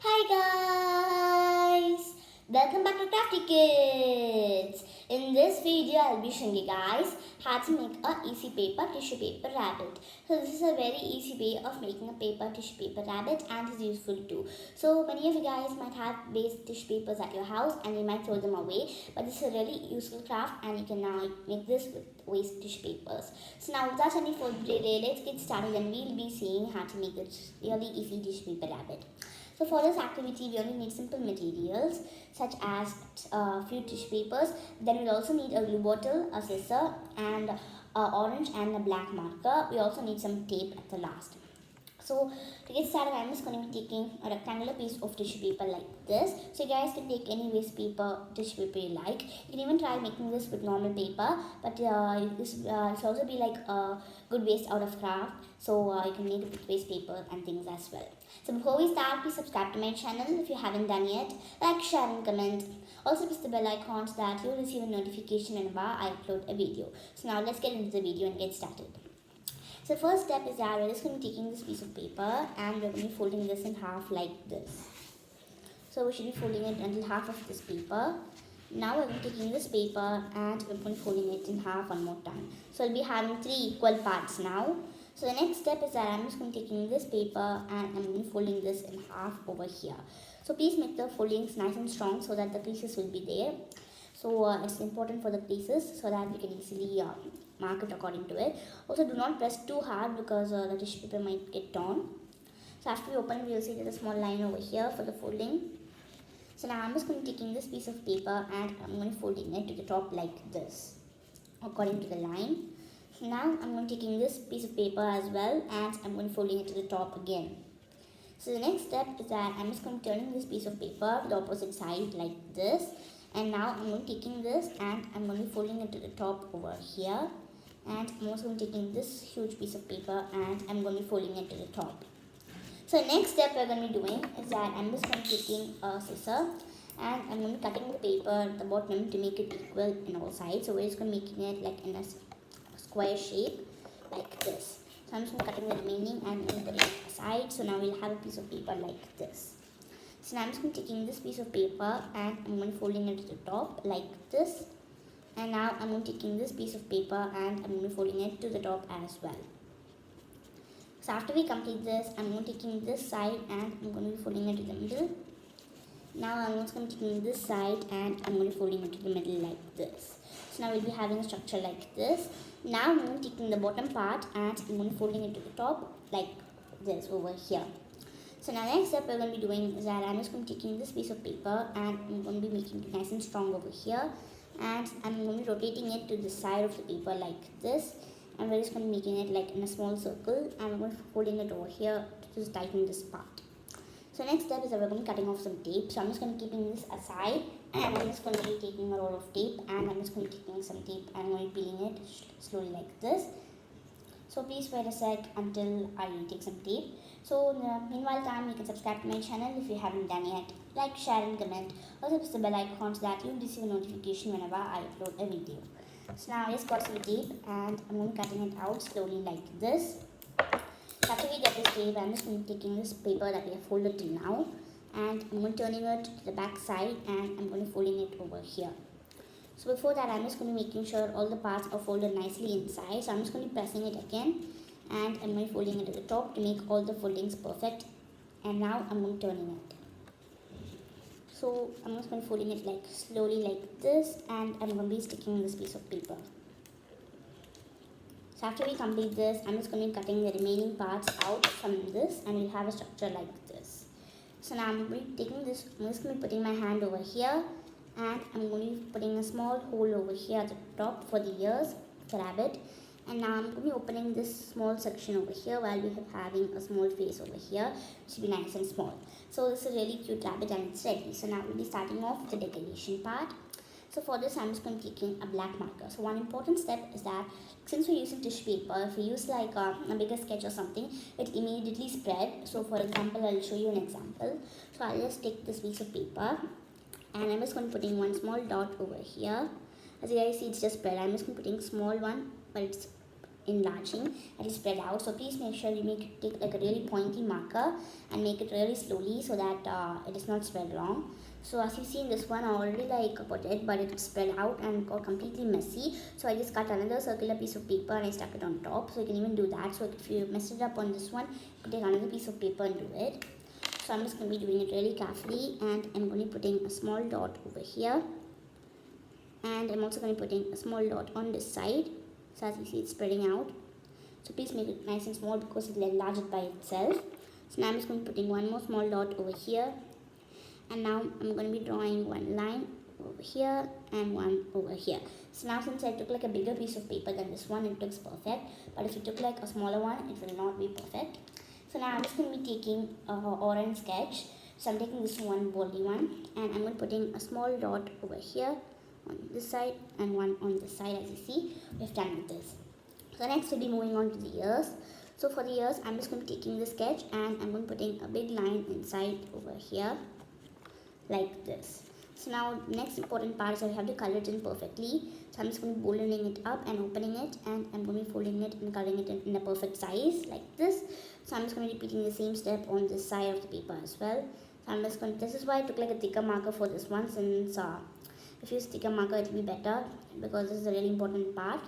Hi guys! Welcome back to Crafty Kids! In this video, I'll be showing you guys how to make a easy paper tissue paper rabbit. So this is a very easy way of making a paper tissue paper rabbit and it's useful too. So many of you guys might have waste tissue papers at your house and you might throw them away. But this is a really useful craft and you can now make this with waste tissue papers. So now without any further delay, let's get started and we'll be seeing how to make this really easy tissue paper rabbit. So for this activity, we only need simple materials such as a few tissue papers. Then we'll also need a glue bottle, a scissor, and orange and a black marker. We also need some tape at the last. So to get started, I'm just going to be taking a rectangular piece of tissue paper like this. So you guys can take any waste paper, tissue paper you like. You can even try making this with normal paper, but this should also be like a good waste out of craft. So you can make it with waste paper and things as well. So before we start, please subscribe to my channel if you haven't done yet. Like, share and comment. Also press the bell icon so that you'll receive a notification whenever I upload a video. So now let's get into the video and get started. So first step is that we're just going to be taking this piece of paper and we're going to be folding this in half like this. So we should be folding it until half of this paper. Now we're going to be taking this paper and we're going to be folding it in half one more time. So we'll be having 3 equal parts now. So the next step is that I'm just going to be taking this paper and I'm going to be folding this in half over here. So please make the foldings nice and strong so that the pieces will be there. So it's important for the pieces so that we can easily mark it according to it. Also do not press too hard because the tissue paper might get torn. So after we open it, we will see there's a small line over here for the folding. So now I'm just going to be taking this piece of paper and I'm going to be folding it to the top like this according to the line. So now I'm going to be taking this piece of paper as well and I'm going to be folding it to the top again. So the next step is that I'm just going to be turning this piece of paper to the opposite side like this. And now I'm going to be taking this and I'm going to be folding it to the top over here. And I'm also going to be taking this huge piece of paper and I'm going to be folding it to the top. So the next step we're going to be doing is that I'm just going to be taking a scissor and I'm going to be cutting the paper at the bottom to make it equal in all sides. So we're just going to be making it like in a square shape like this. So I'm just going to be cutting the remaining and putting it aside. So now we'll have a piece of paper like this. So now I'm just going to be taking this piece of paper and I'm going to be folding it to the top like this. And now I'm going to be taking this piece of paper and I'm going to be folding it to the top as well. So after we complete this, I'm going to be taking this side and I'm going to be folding it to the middle. Now I'm also going to be taking this side and I'm going to be folding it to the middle like this. So now we'll be having a structure like this. Now I'm going to be taking the bottom part and I'm going to be folding it to the top like this over here. So now the next step we're going to be doing is that I'm just going to be taking this piece of paper and I'm going to be making it nice and strong over here. And I'm going to be rotating it to the side of the paper like this. And we're just going to be making it like in a small circle. And I'm going to be folding it over here to just tighten this part. So next step is that we're going to be cutting off some tape. So I'm just going to be keeping this aside. And I'm just going to be taking a roll of tape. And I'm just going to be taking some tape and I'm going to be peeling it slowly like this. So please wait a sec until I take some tape. So in the meanwhile time, you can subscribe to my channel if you haven't done yet. Like, share and comment. Also press the bell icon so that you'll receive a notification whenever I upload a video. So now I just got some tape and I'm going to be cutting it out slowly like this. After we get this tape, I'm just going to be taking this paper that we have folded till now. And I'm going to turning it to the back side and I'm going to be folding it over here. So before that, I'm just going to be making sure all the parts are folded nicely inside. So I'm just going to be pressing it again. And I'm going to be folding it to the top to make all the foldings perfect. And now I'm going to turning it. So I'm just going to be folding it like slowly like this. And I'm going to be sticking this piece of paper. So after we complete this, I'm just going to be cutting the remaining parts out from this. And we'll have a structure like this. So now I'm going to be taking this. I'm just going to be putting my hand over here. And I'm going to be putting a small hole over here at the top for the ears of the rabbit. And now I'm going to be opening this small section over here while we have having a small face over here. It should be nice and small. So this is a really cute rabbit and it's ready. So now we'll be starting off with the decoration part. So for this, I'm just going to be taking a black marker. So one important step is that since we're using tissue paper, if we use like a bigger sketch or something, it immediately spread. So for example, I'll show you an example. So I'll just take this piece of paper and I'm just going to be putting one small dot over here. As you guys see, it's just spread. I'm just going to be putting small one, but it's enlarging, it will spread out. So please make sure you take like a really pointy marker and make it really slowly so that it does not spread wrong. So as you see in this one, I already like put it, but it spread out and got completely messy. So I just cut another circular piece of paper and I stuck it on top. So you can even do that. So if you mess it up on this one, you can take another piece of paper and do it. So I'm just going to be doing it really carefully, and I'm going to be putting a small dot over here. And I'm also going to be putting a small dot on this side. So as you see, it's spreading out. So please make it nice and small because it will enlarge it by itself. So now I'm just going to be putting one more small dot over here. And now I'm going to be drawing one line over here and one over here. So now since I took like a bigger piece of paper than this one, it looks perfect. But if you took like a smaller one, it will not be perfect. So now I'm just going to be taking orange sketch. So I'm taking this one boldy one, and I'm going to putting a small dot over here on this side and one on this side. As you see, we've done with this. So next we'll be moving on to the ears. So for the ears, I'm just going to be taking the sketch and I'm going to putting a big line inside over here like this. So now next important part is I have to color it in perfectly. So I'm just going to be bouldering it up and opening it, and I'm going to be folding it and coloring it in a perfect size like this. So I'm just going to be repeating the same step on this side of the paper as well. So I'm just going to, this is why I took like a thicker marker for this one, since if you use thicker marker it will be better because this is a really important part.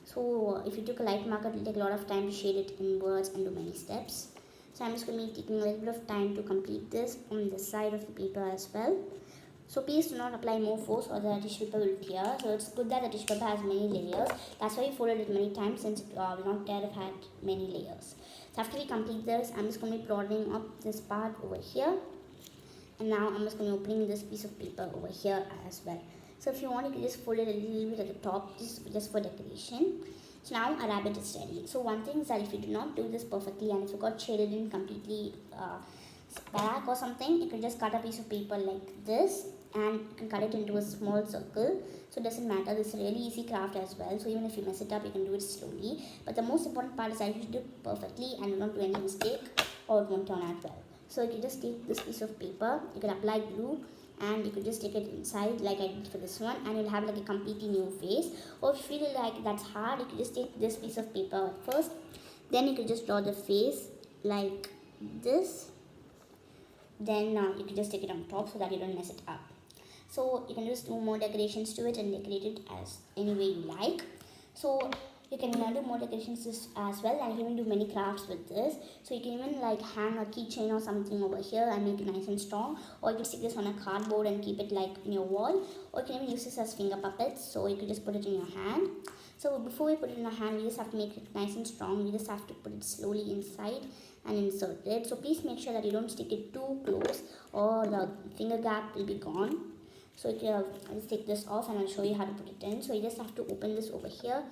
So if you took a light marker, it will take a lot of time to shade it inwards and do many steps. So I'm just going to be taking a little bit of time to complete this on this side of the paper as well. So please do not apply more force or the tissue paper will tear. So it's good that the tissue paper has many layers. That's why we folded it many times, since it will not tear if it had many layers. So after we complete this, I'm just going to be broadening up this part over here. And now I'm just going to be opening this piece of paper over here as well. So if you want, you can just fold it a little bit at the top, just for decoration. So now our rabbit is ready. So one thing is that if you do not do this perfectly and if you got shaded in completely black or something, you can just cut a piece of paper like this and you can cut it into a small circle. So it doesn't matter, this is a really easy craft as well. So even if you mess it up, you can do it slowly. But the most important part is that you should do it perfectly and do not do any mistake or it won't turn out well. So you can just take this piece of paper, you can apply glue, and you could just stick it inside like I did for this one, and you'll have like a completely new face. Or if you feel like that's hard, you could just take this piece of paper first, then you could just draw the face like this, then you could just stick it on top so that you don't mess it up. So you can just do more decorations to it and decorate it as any way you like. So you can do more decorations as well, and you can even do many crafts with this. So you can even like hang a keychain or something over here and make it nice and strong, or you can stick this on a cardboard and keep it like in your wall, or you can even use this as finger puppets. So you could just put it in your hand. So before we put it in our hand, we just have to make it nice and strong. We just have to put it slowly inside and insert it. So please make sure that you don't stick it too close or the finger gap will be gone. So you can, I'll just take this off and I'll show you how to put it in. So you just have to open this over here,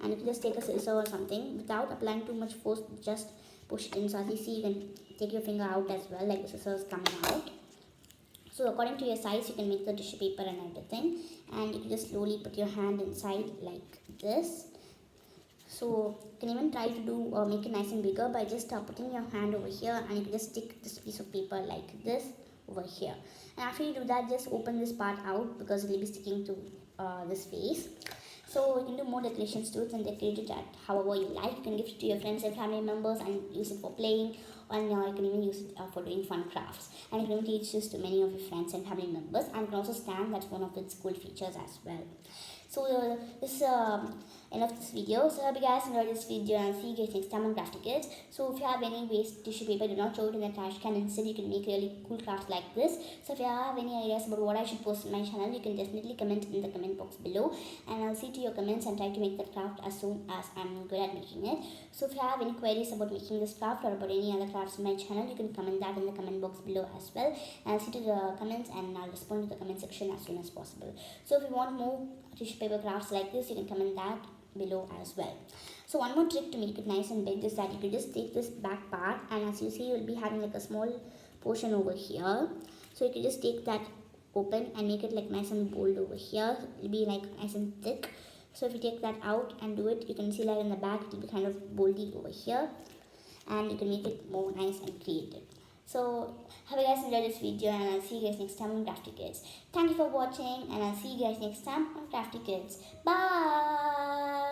and you can just take a scissor or something without applying too much force, just push it in. So as you see, you can take your finger out as well, like the scissors coming out. So according to your size, you can make the tissue paper and everything, and you can just slowly put your hand inside like this. So you can even try to do make it nice and bigger by just putting your hand over here, and you can just stick this piece of paper like this over here. And after you do that, just open this part out because it will be sticking to this face. So you can do more decorations to it and decorate it at however you like. You can give it to your friends and family members and use it for playing, and you can even use it for doing fun crafts. And you can even teach this to many of your friends and family members, and you can also stand, that's one of its cool features as well. So this is end of this video. So I hope you guys enjoyed this video, and see you guys next time on Crafty Kids. So if you have any waste tissue paper, do not throw it in the trash can. Instead, you can make really cool crafts like this. So if you have any ideas about what I should post on my channel, you can definitely comment in the comment box below, and I'll see to your comments and try to make that craft as soon as I'm good at making it. So if you have any queries about making this craft or about any other crafts in my channel, you can comment that in the comment box below as well, and I'll see to the comments and I'll respond to the comment section as soon as possible. So if you want more tissue paper crafts like this, you can comment that below as well. So one more trick to make it nice and big is that you can just take this back part, and as you see, you'll be having like a small portion over here. So you can just take that open and make it like nice and bold over here. It'll be like nice and thick. So if you take that out and do it, you can see that in the back it'll be kind of boldy over here, and you can make it more nice and creative. So hope you guys enjoyed this video, and I'll see you guys next time on Crafty Kids. Thank you for watching, and I'll see you guys next time on Crafty Kids. Bye.